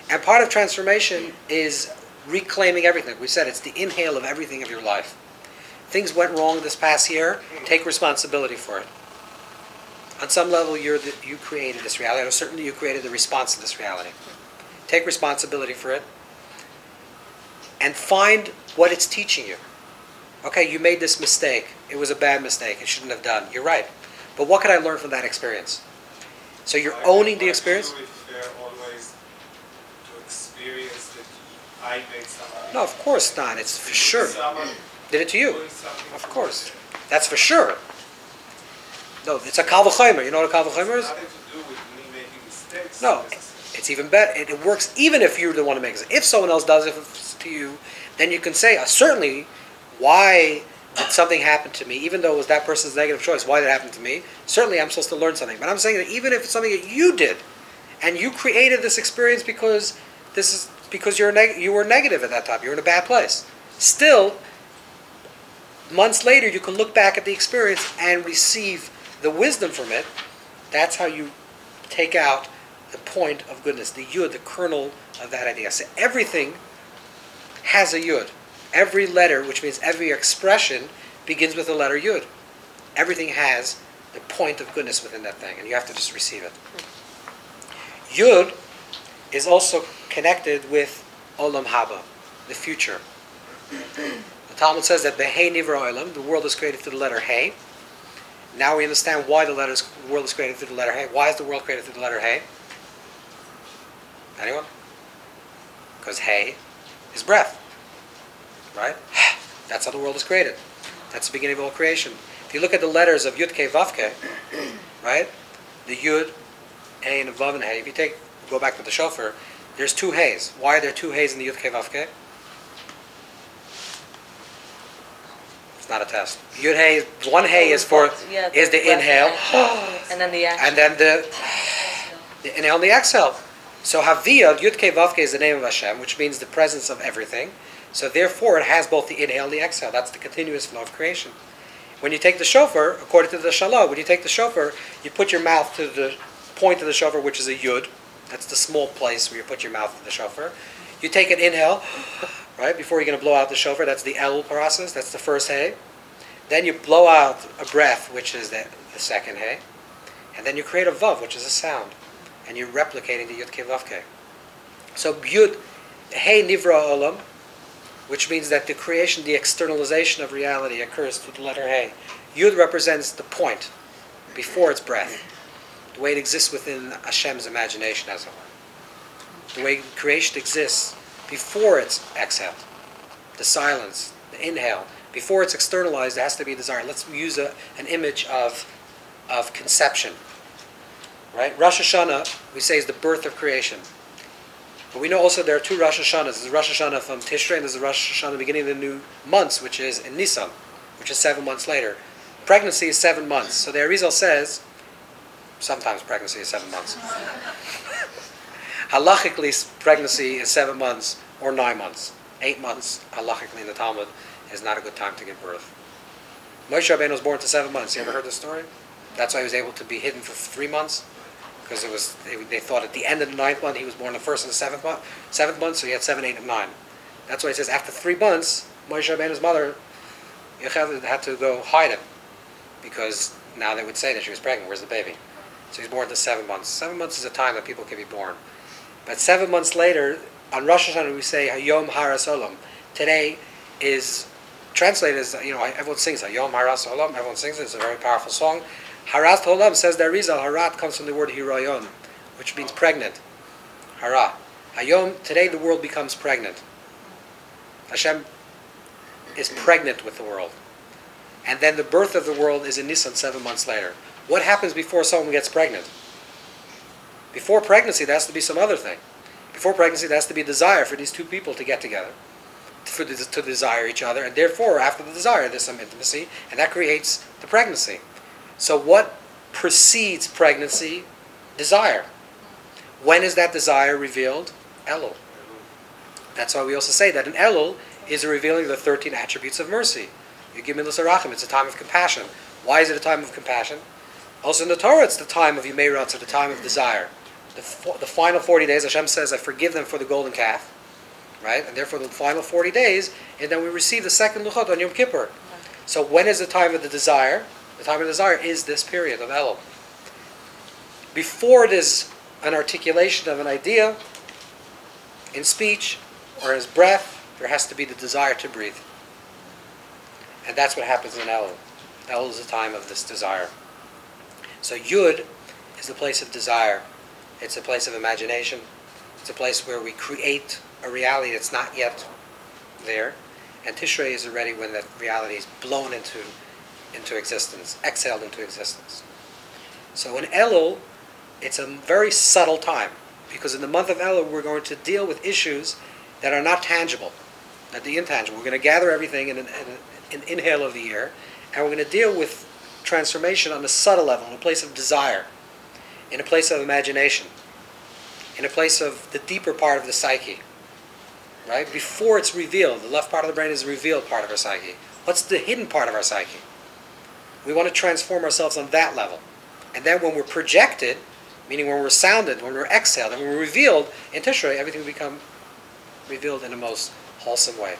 And part of transformation is reclaiming everything. We said it's the inhale of everything of your life. Things went wrong this past year, take responsibility for it. On some level, you created this reality, or certainly you created the response to this reality. Take responsibility for it, and find what it's teaching you. Okay, you made this mistake. It was a bad mistake. It shouldn't have done. You're right. But what can I learn from that experience? So you're owning the experience? Always to experience that I made something. No, of course not. It's for sure. Did it to you? Of course. That's for sure. No, it's a kal v'chomer. You know what a kal v'chomer is? Nothing to do with me making mistakes. No, it's even better. It works even if you're the one who makes it. If someone else does it to you, then you can say, certainly, why did something happen to me? Even though it was that person's negative choice, why did it happen to me? Certainly I'm supposed to learn something. But I'm saying that even if it's something that you did, and you created this experience because you were negative at that time, you were in a bad place. Still, months later, you can look back at the experience and receive the wisdom from it. That's how you take out the point of goodness, the yud, the kernel of that idea. So everything has a yud. Every letter, which means every expression, begins with the letter yud. Everything has the point of goodness within that thing, and you have to just receive it. Yud is also connected with olam haba, the future. The Talmud says that Behei Nivra Olam, the world is created through the letter Hey. Now we understand why the world is created through the letter Hey. Why is the world created through the letter Hey? Anyone? Because Hey is breath. Right? That's how the world is created. That's the beginning of all creation. If you look at the letters of Yud Kei Vav Kei, right? The Yud, Hey, and Vav and Hey. If you go back to the shofar, there's two Heys. Why are there two Heys in the Yud Kei Vav Kei? It's not a test. Yud Hey, one Hey is the inhale, and then the action. and then the inhale and the exhale. So Haviyah, Yud Kei Vav Kei is the name of Hashem, which means the presence of everything. So therefore, it has both the inhale and the exhale. That's the continuous flow of creation. When you take the shofar, according to the Shalah, when you take the shofar, you put your mouth to the point of the shofar, which is a yud. That's the small place where you put your mouth to the shofar. You take an inhale, right, before you're going to blow out the shofar. That's the Elul process. That's the first Hey. Then you blow out a breath, which is the second Hey. And then you create a Vav, which is a sound. And you're replicating the Yud Kei Vav Kei. So Yud, Hey Nivra Olam, which means that the creation, the externalization of reality occurs through the letter Hey. Yud represents the point, before its breath, the way it exists within Hashem's imagination, as it were. The way creation exists before it's exhaled. The silence, the inhale. Before it's externalized, there has to be a desire. Let's use an image of conception. Right? Rosh Hashanah, we say, is the birth of creation. But we know also there are two Rosh Hashanahs. There's a Rosh Hashanah from Tishrei, and there's a Rosh Hashanah beginning of the new months, which is in Nisan, which is 7 months later. Pregnancy is 7 months. So the Arizal says, sometimes pregnancy is 7 months. Halachically, pregnancy is 7 months or 9 months. 8 months, halachically in the Talmud, is not a good time to give birth. Moshe Rabbeinu was born to 7 months. You ever heard this story? That's why he was able to be hidden for 3 months. Because they thought at the end of the 9th month, he was born the 1st and the 7th month, so he had 7, 8, and 9. That's why he says after 3 months, Moshe Rabbeinu's mother, Yocheved, had to go hide him. Because now they would say that she was pregnant. Where's the baby? So he's born to 7 months. 7 months is a time that people can be born. But 7 months later, on Rosh Hashanah, we say Hayom Haras Olam. Today is translated as, everyone sings Hayom Haras Olam. Everyone sings it. It's a very powerful song. Harat Olam, says the Arizal, Harat comes from the word Hirayon, which means pregnant. Hara. Hayom, today the world becomes pregnant. Hashem is pregnant with the world. And then the birth of the world is in Nisan 7 months later. What happens before someone gets pregnant? Before pregnancy, there has to be some other thing. Before pregnancy, there has to be a desire for these two people to get together, to desire each other, and therefore, after the desire, there's some intimacy, and that creates the pregnancy. So what precedes pregnancy? Desire. When is that desire revealed? Elul. That's why we also say that in Elul is a revealing of the 13 attributes of mercy. You give me l'sarachim, it's a time of compassion. Why is it a time of compassion? Also in the Torah, it's the time of Yimei Ratzah, the time of desire. The final 40 days, Hashem says, I forgive them for the golden calf, right? And therefore the final 40 days, and then we receive the second Luchot on Yom Kippur. So when is the time of the desire? The time of the desire is this period of Elul. Before it is an articulation of an idea, in speech or as breath, there has to be the desire to breathe. And that's what happens in Elul. Elul is the time of this desire. So Yud is the place of desire. It's a place of imagination. It's a place where we create a reality that's not yet there. And Tishrei is already when that reality is blown into existence, exhaled into existence. So in Elul, it's a very subtle time. Because in the month of Elul, we're going to deal with issues that are not tangible, that the intangible. We're going to gather everything in an inhale of the year, and we're going to deal with transformation on a subtle level, in a place of desire, in a place of imagination, in a place of the deeper part of the psyche, right? Before it's revealed, the left part of the brain is the revealed part of our psyche. What's the hidden part of our psyche? We want to transform ourselves on that level. And then when we're projected, meaning when we're sounded, when we're exhaled, and when we're revealed in Tishrei, everything will become revealed in a most wholesome way.